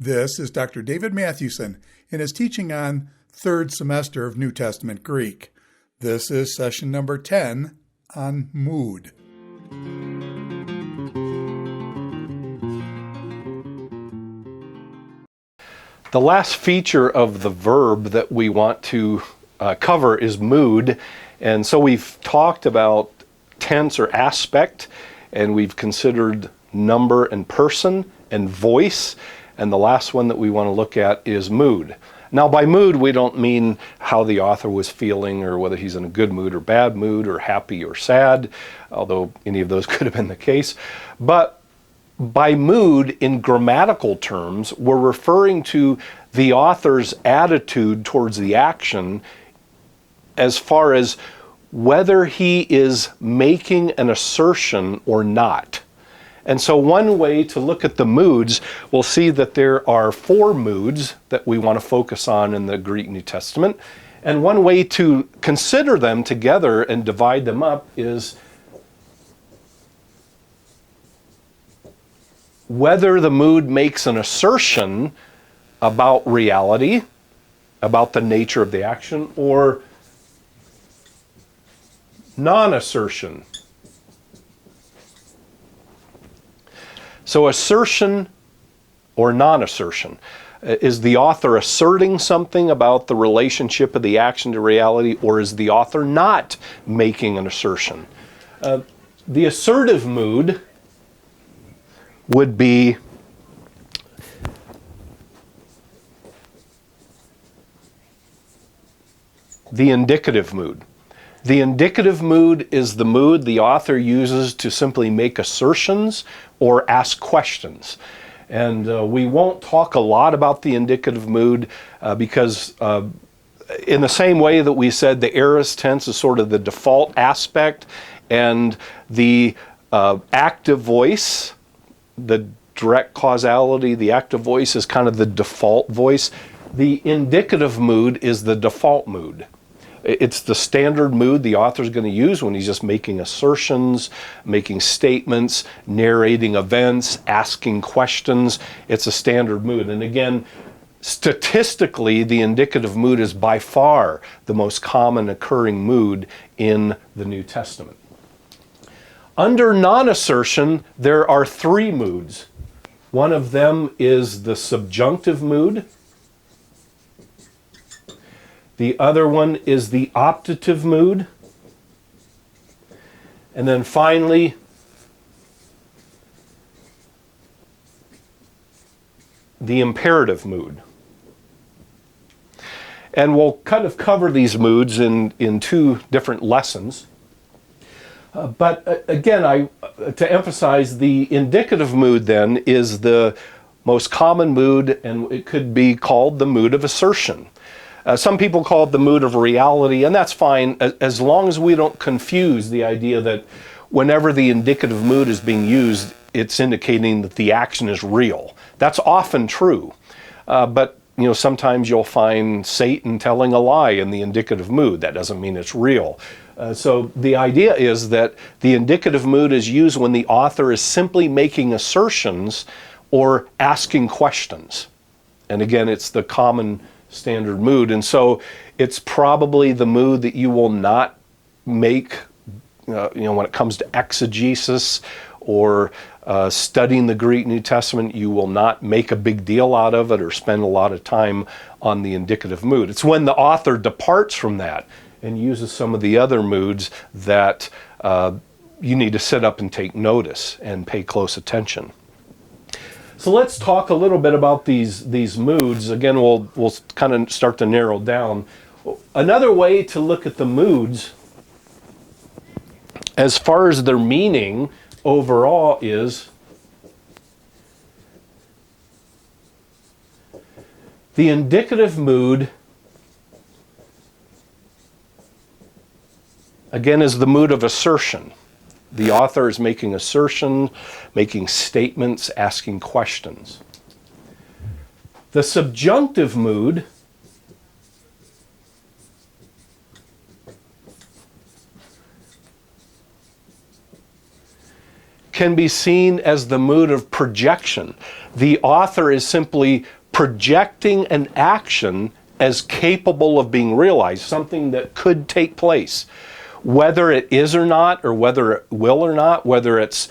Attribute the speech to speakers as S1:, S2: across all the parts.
S1: This is Dr. David Mathewson in his teaching on third semester of New Testament Greek. This is session number 10 on mood.
S2: The last feature of the verb that we want to cover is mood. And so we've talked about tense or aspect, and we've considered number and person and voice. And the last one that we want to look at is mood. Now, by mood, we don't mean how the author was feeling or whether he's in a good mood or bad mood or happy or sad, although any of those could have been the case. But by mood, in grammatical terms, we're referring to the author's attitude towards the action as far as whether he is making an assertion or not. And so one way to look at the moods, we'll see that there are 4 moods that we want to focus on in the Greek New Testament. And one way to consider them together and divide them up is whether the mood makes an assertion about reality, about the nature of the action, or non-assertion. So assertion or non-assertion. Is the author asserting something about the relationship of the action to reality, or is the author not making an assertion? The assertive mood would be the indicative mood. The indicative mood is the mood the author uses to simply make assertions or ask questions. And we won't talk a lot about the indicative mood because in the same way that we said the aorist tense is sort of the default aspect, and the active voice, the direct causality, the active voice is kind of the default voice. The indicative mood is the default mood. It's the standard mood the author's going to use when he's just making assertions, making statements, narrating events, asking questions. It's a standard mood. And again, statistically, the indicative mood is by far the most common occurring mood in the New Testament. Under non-assertion, there are 3 moods. One of them is the subjunctive mood. The other one is the optative mood. And then finally, the imperative mood. And we'll kind of cover these moods in 2 different lessons. But again, to emphasize, the indicative mood then is the most common mood, and it could be called the mood of assertion. Some people call it the mood of reality, and that's fine as long as we don't confuse the idea that whenever the indicative mood is being used, it's indicating that the action is real. That's often true, but sometimes you'll find Satan telling a lie in the indicative mood. That doesn't mean it's real. So the idea is that the indicative mood is used when the author is simply making assertions or asking questions. And again, it's the common standard mood. And so it's probably the mood that you will not make, when it comes to exegesis or studying the Greek New Testament, you will not make a big deal out of it or spend a lot of time on the indicative mood. It's when the author departs from that and uses some of the other moods that you need to sit up and take notice and pay close attention. So let's talk a little bit about these moods. Again, we'll kind of start to narrow down. Another way to look at the moods, as far as their meaning overall, is the indicative mood, again, is the mood of assertion. The author is making assertion, making statements, asking questions. The subjunctive mood can be seen as the mood of projection. The author is simply projecting an action as capable of being realized, something that could take place. Whether it is or not, or whether it will or not, whether it's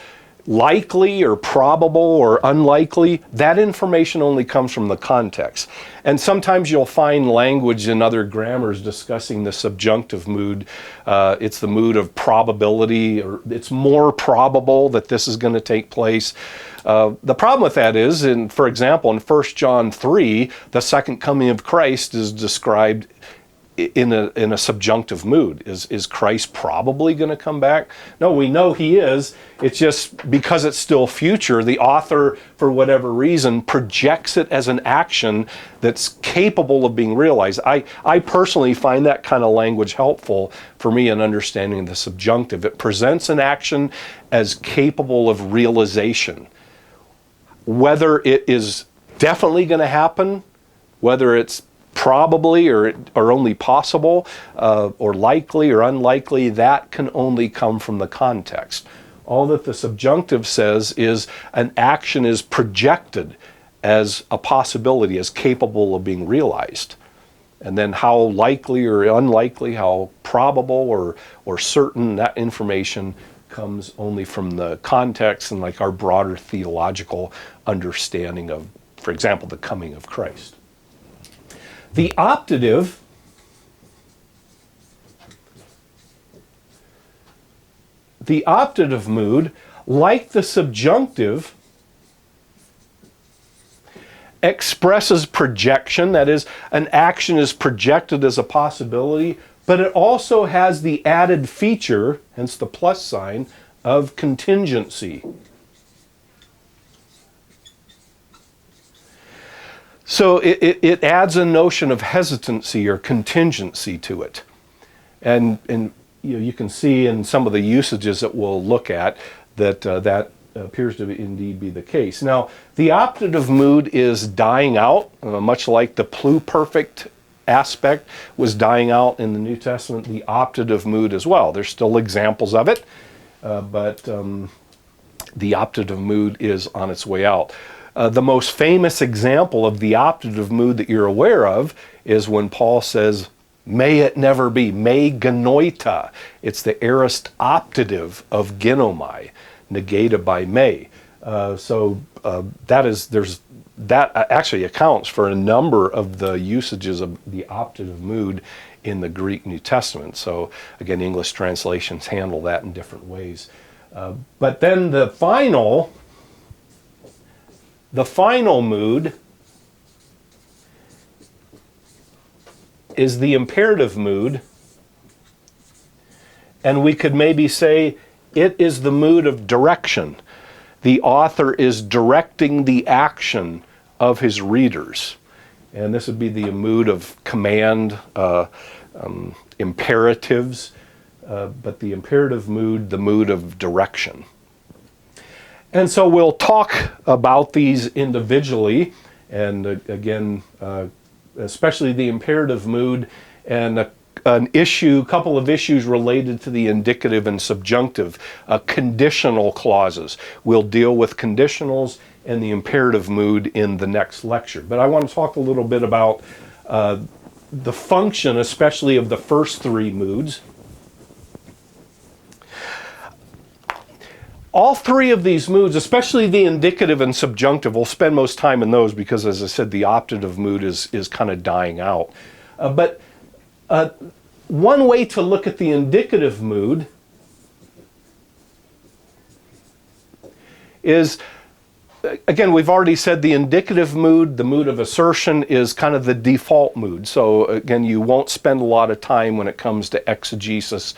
S2: likely or probable or unlikely, that information only comes from the context. And sometimes you'll find language in other grammars discussing the subjunctive mood. It's the mood of probability, or it's more probable that this is going to take place. The problem with that is, for example, in 1 John 3, the second coming of Christ is described in a subjunctive mood. Is Christ probably going to come back? No, we know he is. It's just because it's still future, the author, for whatever reason, projects it as an action that's capable of being realized. I personally find that kind of language helpful for me in understanding the subjunctive. It presents an action as capable of realization. Whether it is definitely going to happen, whether it's probably or only possible, or likely or unlikely, that can only come from the context. All that the subjunctive says is an action is projected as a possibility, as capable of being realized. And then how likely or unlikely, how probable or certain, that information comes only from the context and like our broader theological understanding of, for example, the coming of Christ. The optative mood, like the subjunctive, expresses projection. That is, an action is projected as a possibility, but it also has the added feature, hence the plus sign, of contingency. So it adds a notion of hesitancy or contingency to it. And you can see in some of the usages that we'll look at that that appears to indeed be the case. Now, the optative mood is dying out, much like the pluperfect aspect was dying out in the New Testament, the optative mood as well. There's still examples of it, but the optative mood is on its way out. The most famous example of the optative mood that you're aware of is when Paul says, may it never be, me genoita. It's the aorist optative of genomai, negated by may. That actually accounts for a number of the usages of the optative mood in the Greek New Testament. So again, English translations handle that in different ways. But then the final mood is the imperative mood, and we could maybe say it is the mood of direction. The author is directing the action of his readers, and this would be the mood of command, imperatives, but the imperative mood, the mood of direction. And so we'll talk about these individually, and again, especially the imperative mood, and couple of issues related to the indicative and subjunctive, conditional clauses. We'll deal with conditionals and the imperative mood in the next lecture. But I want to talk a little bit about the function, especially of the first three moods. All three of these moods, especially the indicative and subjunctive, we'll spend most time in those because, as I said, the optative mood is kind of dying out. But one way to look at the indicative mood is, again, we've already said the indicative mood, the mood of assertion, is kind of the default mood. So again, you won't spend a lot of time when it comes to exegesis.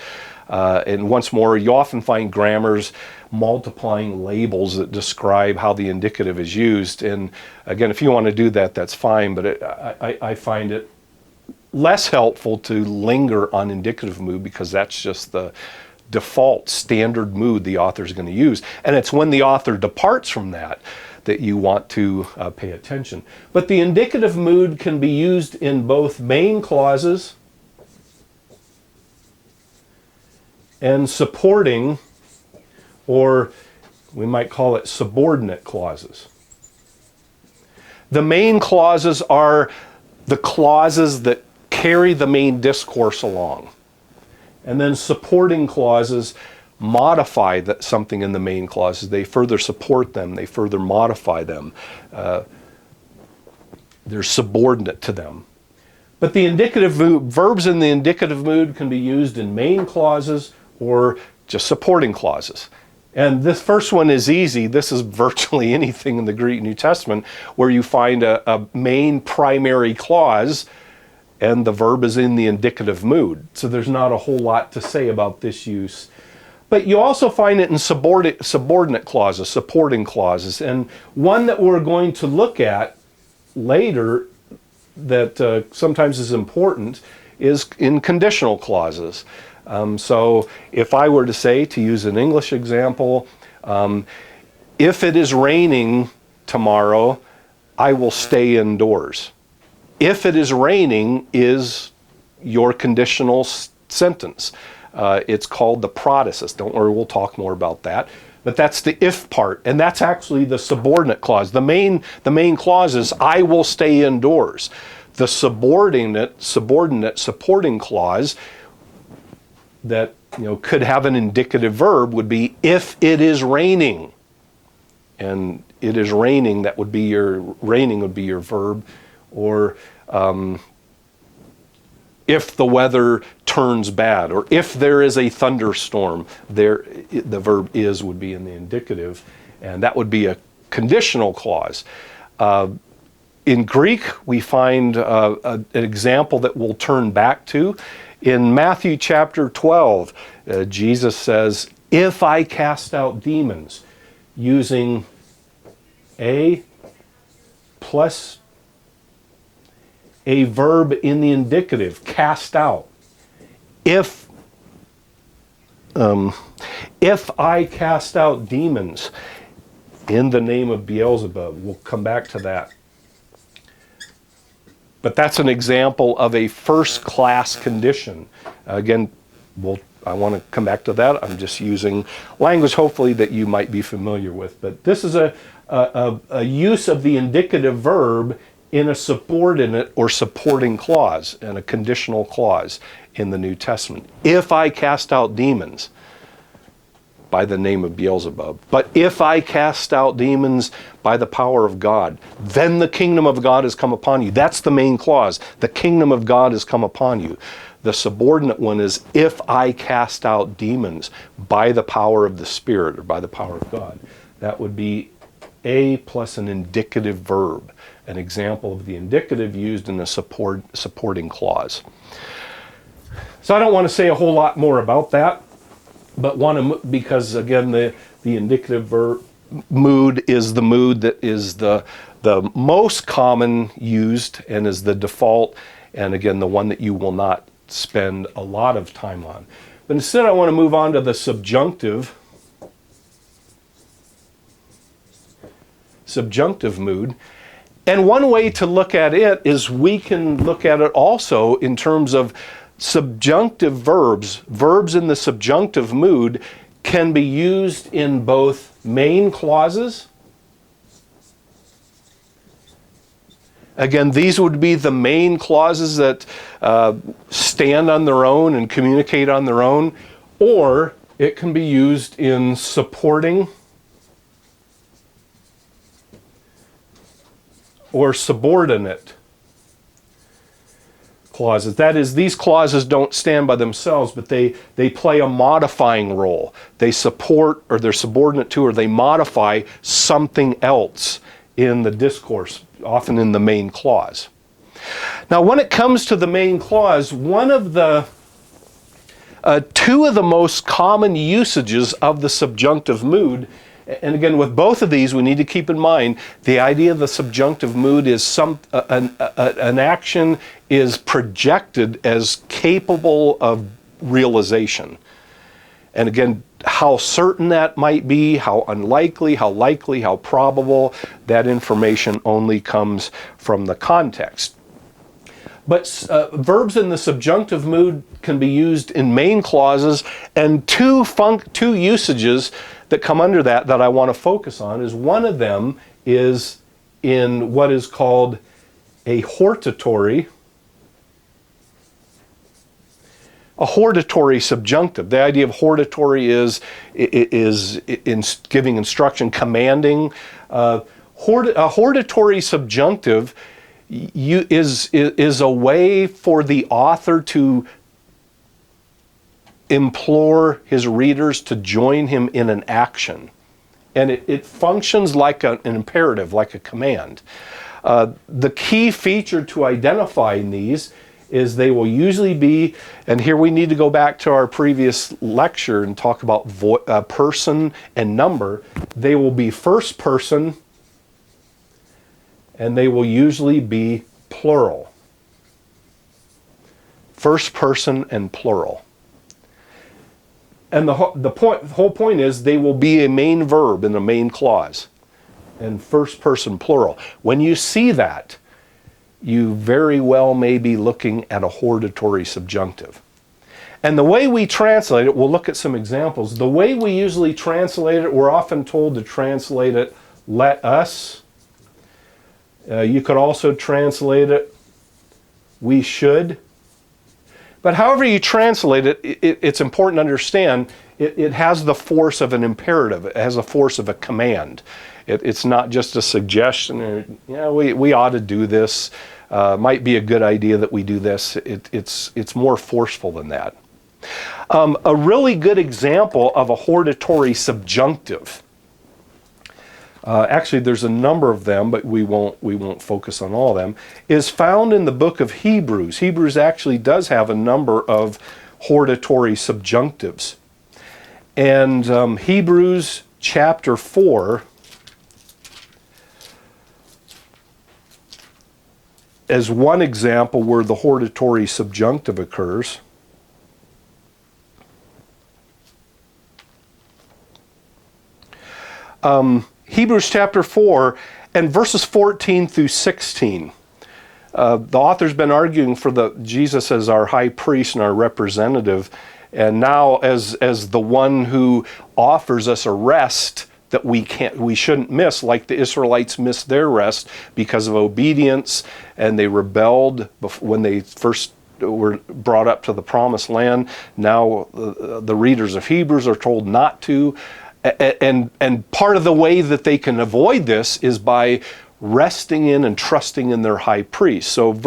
S2: And once more, you often find grammars multiplying labels that describe how the indicative is used. And again, if you want to do that, that's fine, but I find it less helpful to linger on indicative mood because that's just the default standard mood the author is going to use. And it's when the author departs from that that you want to pay attention. But the indicative mood can be used in both main clauses and supporting, or We might call it subordinate clauses. The main clauses are the clauses that carry the main discourse along. And then supporting clauses modify something in the main clauses. They further support them. They further modify them. They're subordinate to them. But the indicative verbs in the indicative mood can be used in main clauses or just supporting clauses. And this first one is easy. This is virtually anything in the Greek New Testament where you find a main primary clause and the verb is in the indicative mood. So there's not a whole lot to say about this use. But you also find it in subordinate clauses, supporting clauses. And one that we're going to look at later that sometimes is important is in conditional clauses. So if I were to say, to use an English example, if it is raining tomorrow, I will stay indoors. If it is raining is your conditional sentence. It's called the protasis. Don't worry, we'll talk more about that. But that's the if part, and that's actually the subordinate clause. The main clause is I will stay indoors. The subordinate supporting clause that could have an indicative verb would be if it is raining. And it is raining, that would be your verb. Or if the weather turns bad, or if there is a thunderstorm, the verb is would be in the indicative, and that would be a conditional clause. In Greek, we find an example that we'll turn back to. In Matthew chapter 12, Jesus says, if I cast out demons, using a plus a verb in the indicative, cast out. If I cast out demons in the name of Beelzebub, we'll come back to that. But that's an example of a first-class condition. Again, I want to come back to that. I'm just using language, hopefully, that you might be familiar with. But this is a use of the indicative verb in a subordinate or supporting clause and a conditional clause in the New Testament. If I cast out demons by the name of Beelzebub, but if I cast out demons by the power of God, then the kingdom of God has come upon you. That's the main clause. The kingdom of God has come upon you. The subordinate one is if I cast out demons by the power of the Spirit or by the power of God. That would be a plus an indicative verb, an example of the indicative used in a supporting clause. So I don't want to say a whole lot more about that, but because again the indicative verb mood is the mood that is the most common used and is the default, and again the one that you will not spend a lot of time on. But instead I want to move on to the subjunctive mood. And one way to look at it is we can look at it also in terms of subjunctive verbs. Verbs in the subjunctive mood can be used in both main clauses. Again, these would be the main clauses that stand on their own and communicate on their own, or it can be used in supporting or subordinate clauses. That is, these clauses don't stand by themselves, but they play a modifying role. They support, or they're subordinate to, or they modify something else in the discourse, often in the main clause. Now, when it comes to the main clause, one of the two of the most common usages of the subjunctive mood, and again, with both of these, we need to keep in mind the idea of the subjunctive mood is an action is projected as capable of realization. And again, how certain that might be, how unlikely, how likely, how probable, that information only comes from the context. But verbs in the subjunctive mood can be used in main clauses, and two usages that come under that I want to focus on is one of them is in what is called a hortatory subjunctive. The idea of hortatory is in giving instruction, commanding. A hortatory subjunctive is a way for the author to implore his readers to join him in an action. And it functions like an imperative, like a command. The key feature to identifying these is they will usually be, and here we need to go back to our previous lecture and talk about person and number. They will be first person, and they will usually be plural. First person and plural. And the whole point is they will be a main verb in a main clause and first person plural. When you see that, you very well may be looking at a hortatory subjunctive. And the way we translate it, we'll look at some examples. The way we usually translate it, we're often told to translate it, let us. You could also translate it, we should. But however you translate it, it's important to understand it has the force of an imperative. It has the force of a command. It's not just a suggestion. Or, we ought to do this. Might be a good idea that we do this. It's more forceful than that. A really good example of a hortatory subjunctive. Actually, there's a number of them, but we won't focus on all of them, is found in the book of Hebrews. Hebrews actually does have a number of hortatory subjunctives. And Hebrews chapter 4, as one example where the hortatory subjunctive occurs. Hebrews chapter 4 and verses 14 through 16. The author's been arguing for Jesus as our high priest and our representative, and now as the one who offers us a rest that we shouldn't miss, like the Israelites missed their rest because of obedience, and they rebelled when they first were brought up to the promised land. Now the readers of Hebrews are told not to. And part of the way that they can avoid this is by resting in and trusting in their high priest. So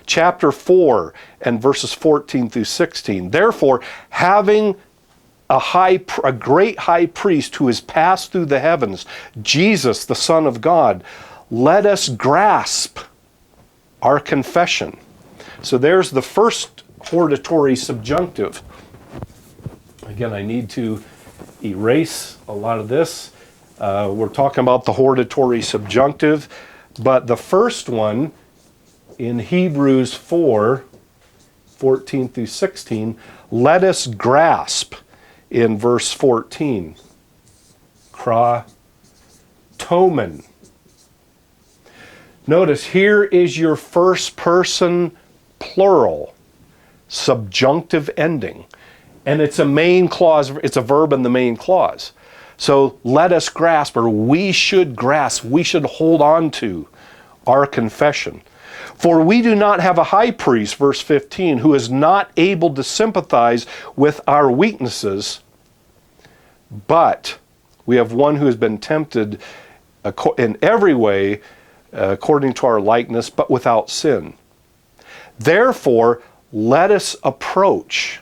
S2: chapter 4 and verses 14 through 16. Therefore, having a great high priest who has passed through the heavens, Jesus, the Son of God, let us grasp our confession. So there's the first hortatory subjunctive. Again, I need to erase a lot of this. We're talking about the hortatory subjunctive, but the first one in Hebrews 4, 14 through 16, let us grasp in verse 14. Tomen. Notice here is your first person plural subjunctive ending. And it's a main clause, it's a verb in the main clause. So let us grasp, or we should grasp, we should hold on to our confession. For we do not have a high priest, verse 15, who is not able to sympathize with our weaknesses, but we have one who has been tempted in every way according to our likeness, but without sin. Therefore, let us approach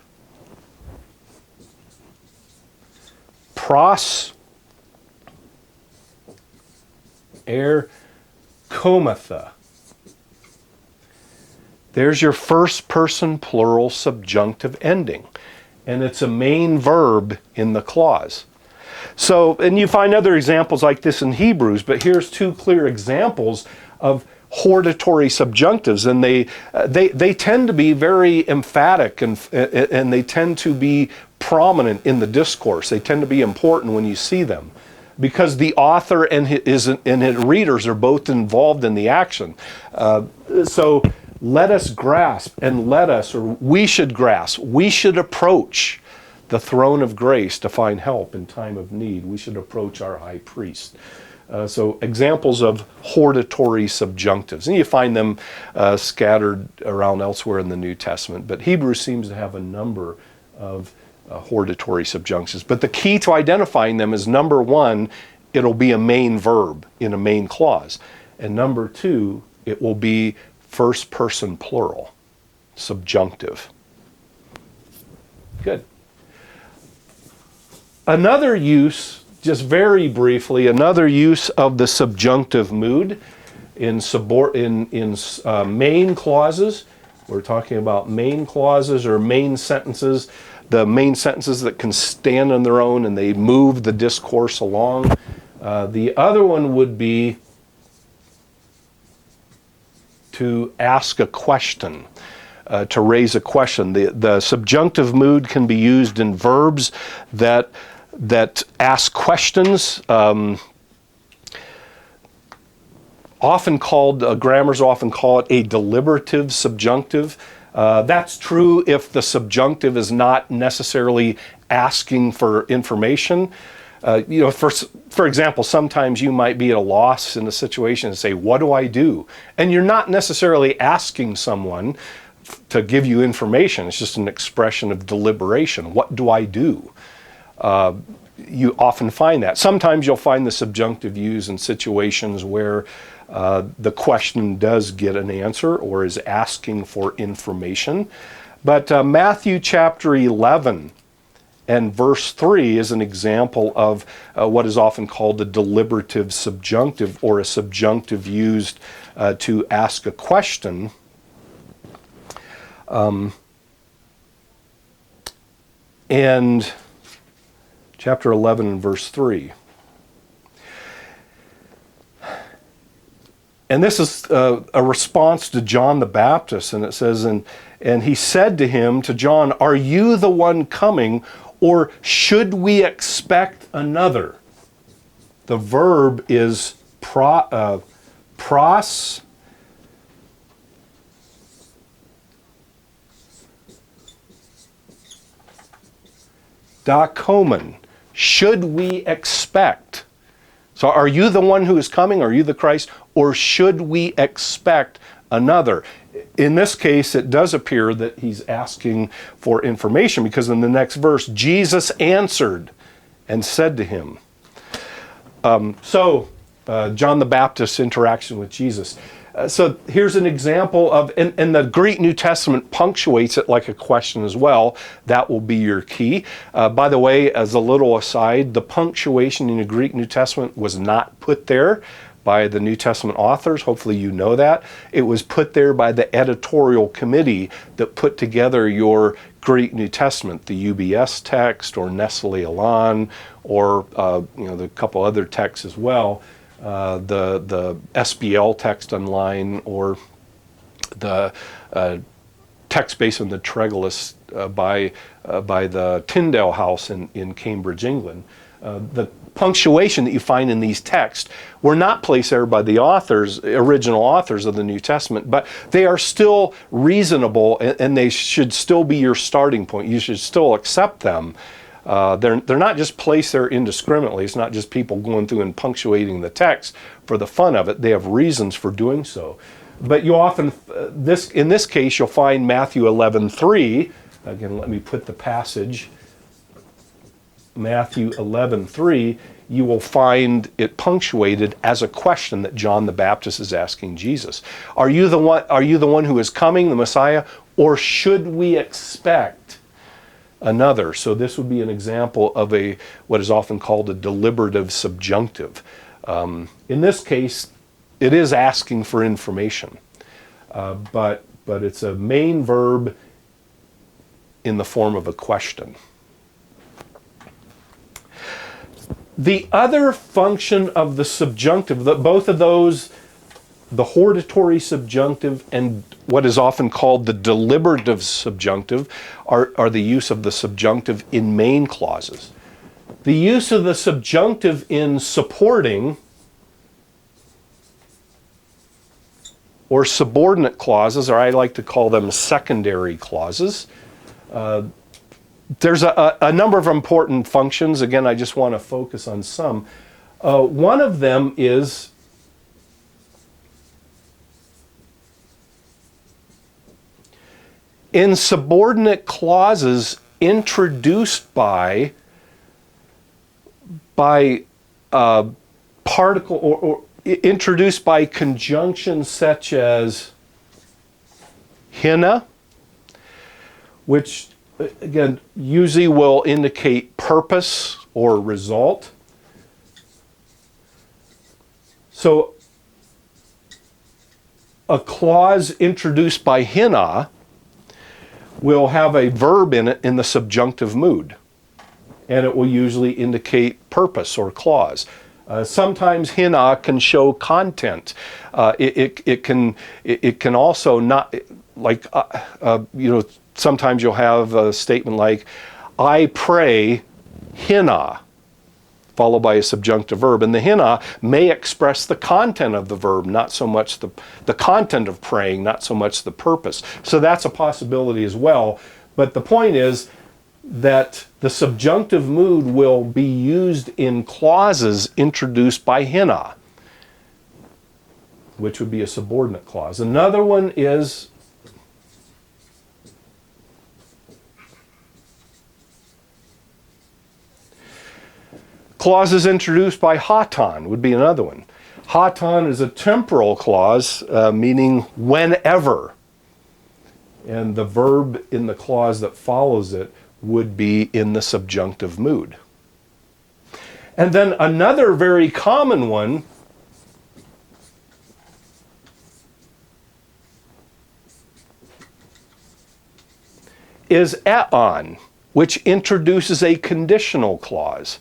S2: komatha. There's your first person plural subjunctive ending. And it's a main verb in the clause. So, and you find other examples like this in Hebrews, but here's two clear examples of hortatory subjunctives, and they tend to be very emphatic and they tend to be prominent in the discourse. They tend to be important when you see them, because the author and his readers are both involved in the action. So let us grasp, and let us, or we should grasp, we should approach the throne of grace to find help in time of need. We should approach our high priest. So examples of hortatory subjunctives. And you find them scattered around elsewhere in the New Testament. But Hebrews seems to have a number of hortatory subjunctives. But the key to identifying them is, number one, it'll be a main verb in a main clause. And number two, it will be first person plural, subjunctive. Good. Another use, just very briefly, another use of the subjunctive mood in main clauses. We're talking about main clauses or main sentences, the main sentences that can stand on their own and they move the discourse along. The other one would be to ask a question, to raise a question. The subjunctive mood can be used in verbs that ask questions, often called, grammars often call it a deliberative subjunctive. That's true if the subjunctive is not necessarily asking for information. For example, sometimes you might be at a loss in a situation and say, what do I do? And you're not necessarily asking someone to give you information. It's just an expression of deliberation. What do I do? You often find that. Sometimes you'll find the subjunctive used in situations where the question does get an answer or is asking for information. But Matthew chapter 11 and verse 3 is an example of what is often called a deliberative subjunctive, or a subjunctive used to ask a question. And chapter 11 and verse 3. And this is a response to John the Baptist, and it says, and he said to him, to John, are you the one coming, or should we expect another? The verb is pros dakomen. Should we expect? So are you the one who is coming? Are you the Christ? Or should we expect another? In this case, it does appear that he's asking for information, because in the next verse, Jesus answered and said to him. John the Baptist's interaction with Jesus. So here's an example of, and the Greek New Testament punctuates it like a question as well. That will be your key. By the way, as a little aside, the punctuation in the Greek New Testament was not put there by the New Testament authors. Hopefully you know that. It was put there by the editorial committee that put together your Greek New Testament, the UBS text or Nestle Aland, or the couple other texts as well. The SBL text online, or the text based on the Tregillis by the Tyndale House in Cambridge, England. The punctuation that you find in these texts were not placed there by the original authors of the New Testament, but they are still reasonable, and they should still be your starting point. You should still accept them. They're not just placed there indiscriminately. It's not just people going through and punctuating the text for the fun of it. They have reasons for doing so. But you often, in this case, you'll find Matthew 11:3. Again, let me put the passage. Matthew 11:3. You will find it punctuated as a question that John the Baptist is asking Jesus. Are you the one? Are you the one who is coming, the Messiah, or should we expect another? So this would be an example of what is often called a deliberative subjunctive. In this case, it is asking for information, but it's a main verb in the form of a question. The other function of the subjunctive, both of those, the hortatory subjunctive and what is often called the deliberative subjunctive, are the use of the subjunctive in main clauses. The use of the subjunctive in supporting or subordinate clauses, or I like to call them secondary clauses. there's a number of important functions. Again, I just want to focus on some. One of them is in subordinate clauses introduced by particle or introduced by conjunctions such as hina, which again usually will indicate purpose or result. So a clause introduced by hina will have a verb in it in the subjunctive mood, and it will usually indicate purpose or clause. Sometimes hina can show content. It can also not, like, sometimes you'll have a statement like, I pray hina, followed by a subjunctive verb. And the hina may express the content of the verb, not so much the content of praying, not so much the purpose. So that's a possibility as well. But the point is that the subjunctive mood will be used in clauses introduced by hina, which would be a subordinate clause. Another one is clauses introduced by hatan would be another one. Hatan is a temporal clause, meaning whenever. And the verb in the clause that follows it would be in the subjunctive mood. And then another very common one is eon, which introduces a conditional clause.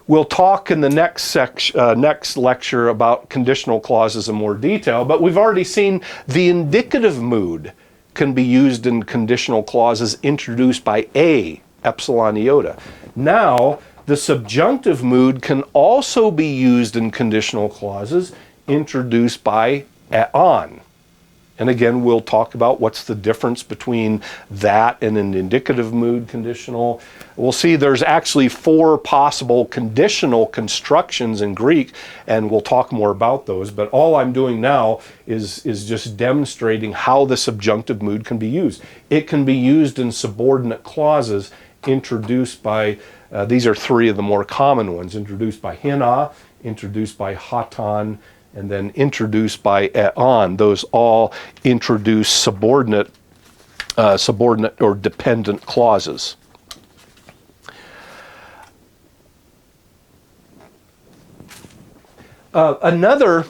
S2: We'll talk in the next lecture about conditional clauses in more detail, but we've already seen the indicative mood can be used in conditional clauses introduced by a, epsilon iota. Now, the subjunctive mood can also be used in conditional clauses introduced by eon. And again, we'll talk about what's the difference between that and an indicative mood conditional. We'll see there's actually 4 possible conditional constructions in Greek, and we'll talk more about those. But all I'm doing now is just demonstrating how the subjunctive mood can be used. It can be used in subordinate clauses introduced by, these are 3 of the more common ones, introduced by hina, introduced by hatan, and then introduced by eon. Those all introduce subordinate or dependent clauses. One other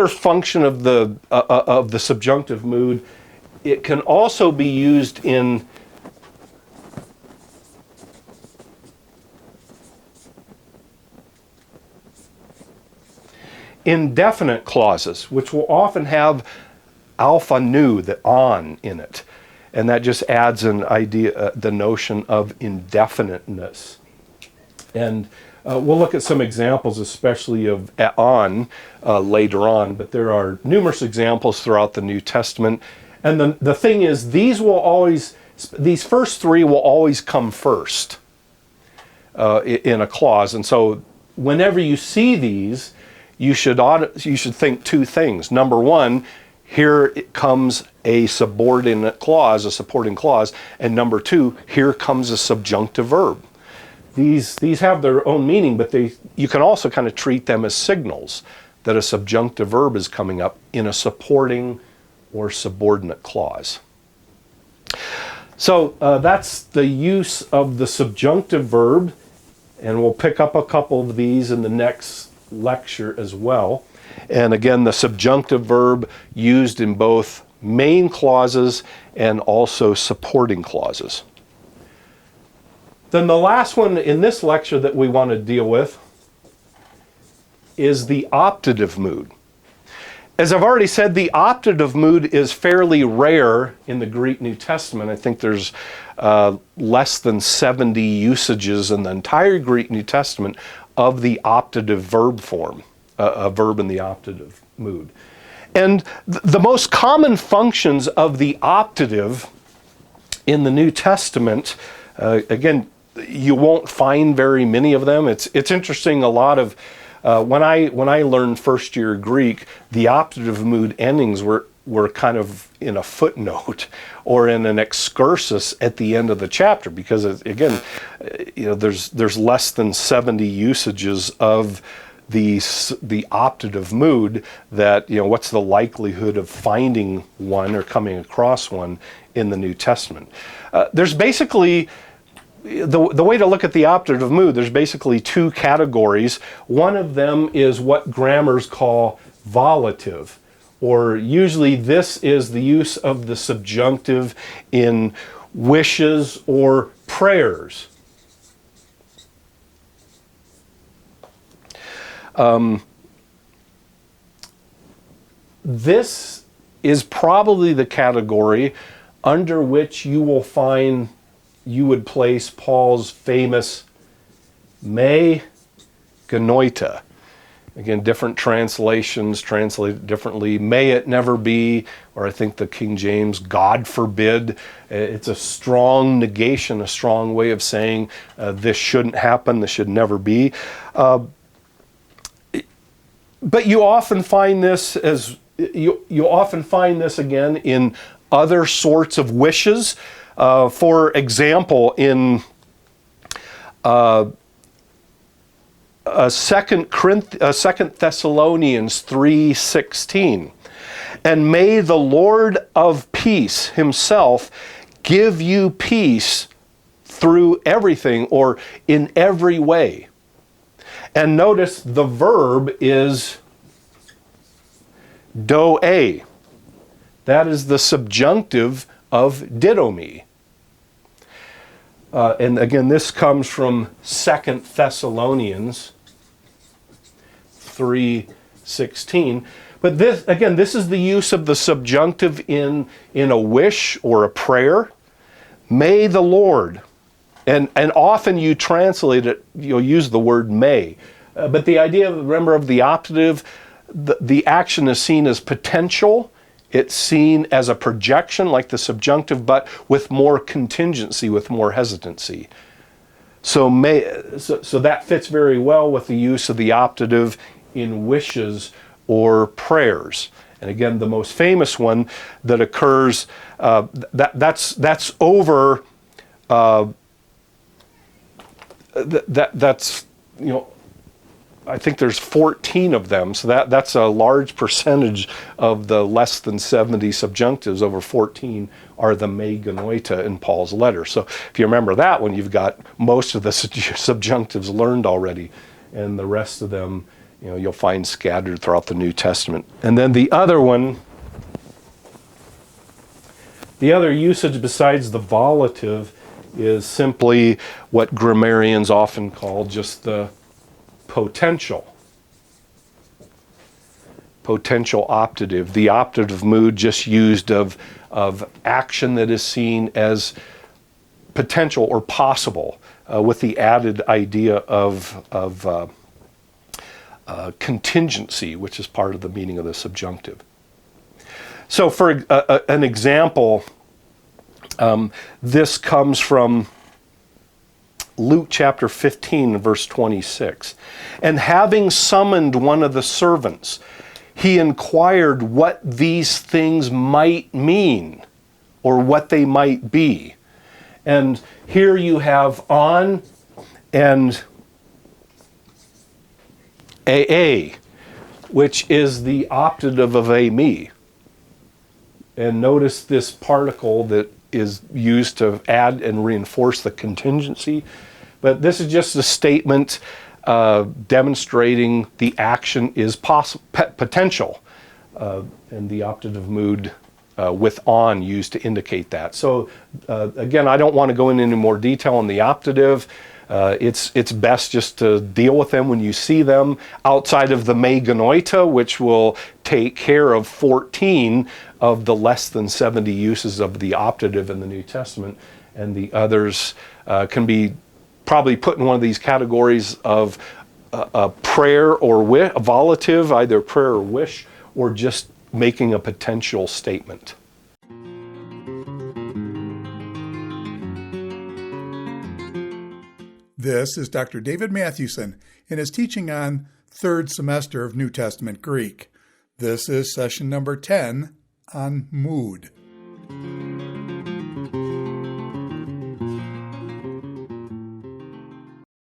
S2: function of the subjunctive mood, it can also be used in indefinite clauses, which will often have alpha nu, the on, in it. And that just adds an idea, the notion of indefiniteness. And we'll look at some examples, especially of eon, later on, but there are numerous examples throughout the New Testament. And the thing is, these first 3 will always come first in a clause. And so whenever you see these, you should think 2 things. Number 1, here it comes a subordinate clause, a supporting clause, and number 2, here comes a subjunctive verb. These have their own meaning, but you can also kind of treat them as signals that a subjunctive verb is coming up in a supporting or subordinate clause. So that's the use of the subjunctive verb, and we'll pick up a couple of these in the next lecture as well. And again, the subjunctive verb used in both main clauses and also supporting clauses. Then the last one in this lecture that we want to deal with is the optative mood. As I've already said, the optative mood is fairly rare in the Greek New Testament. I think there's less than 70 usages in the entire Greek New Testament of the optative verb form, a verb in the optative mood. And the most common functions of the optative in the New Testament, Again, you won't find very many of them. It's interesting. A lot of when I learned first year Greek, the optative mood endings were kind of in a footnote or in an excursus at the end of the chapter, because again, there's less than 70 usages of the optative mood. That what's the likelihood of finding one or coming across one in the New Testament? There's basically the way to look at the optative mood. There's basically two categories. One of them is what grammars call volative, or usually this is the use of the subjunctive in wishes or prayers. This is probably the category under which you would place Paul's famous me genoita. Again, different translations translate it differently. May it never be, or I think the King James, God forbid. It's a strong negation, a strong way of saying this shouldn't happen, this should never be. But you often find this again in other sorts of wishes. For example, in Second Thessalonians 3:16, and may the Lord of peace himself give you peace through everything, or in every way. And notice the verb is doe. That is the subjunctive of didomi. And again, this comes from 2 Thessalonians 3:16. But this is the use of the subjunctive in a wish or a prayer. May the Lord. And often you translate it, you'll use the word may. But the idea, remember, of the optative, the action is seen as potential. It's seen as a projection, like the subjunctive, but with more contingency, with more hesitancy. So that fits very well with the use of the optative in wishes or prayers. And again, the most famous one that occurs, that's over. That's I think there's 14 of them, so that's a large percentage of the less than 70 subjunctives. Over 14 are the me genoita in Paul's letter. So if you remember that one, you've got most of the subjunctives learned already, and the rest of them, you'll find scattered throughout the New Testament. And then the other one, the other usage besides the volative is simply what grammarians often call just the potential optative, the optative mood just used of action that is seen as potential or possible, with the added idea of contingency, which is part of the meaning of the subjunctive. So for an example, this comes from Luke chapter 15, verse 26. And having summoned one of the servants, he inquired what these things might mean, or what they might be. And here you have on and AA, which is the optative of a me. And notice this particle that is used to add and reinforce the contingency. But this is just a statement demonstrating the action is potential, and the optative mood with on used to indicate that. So again, I don't want to go into any more detail on the optative. It's best just to deal with them when you see them, outside of the me genoita, which will take care of 14 of the less than 70 uses of the optative in the New Testament, and the others can be probably put in one of these categories of a prayer or a volative, either prayer or wish, or just making a potential statement.
S1: This is Dr. David Mathewson in his teaching on third semester of New Testament Greek. This is session number 10 on mood.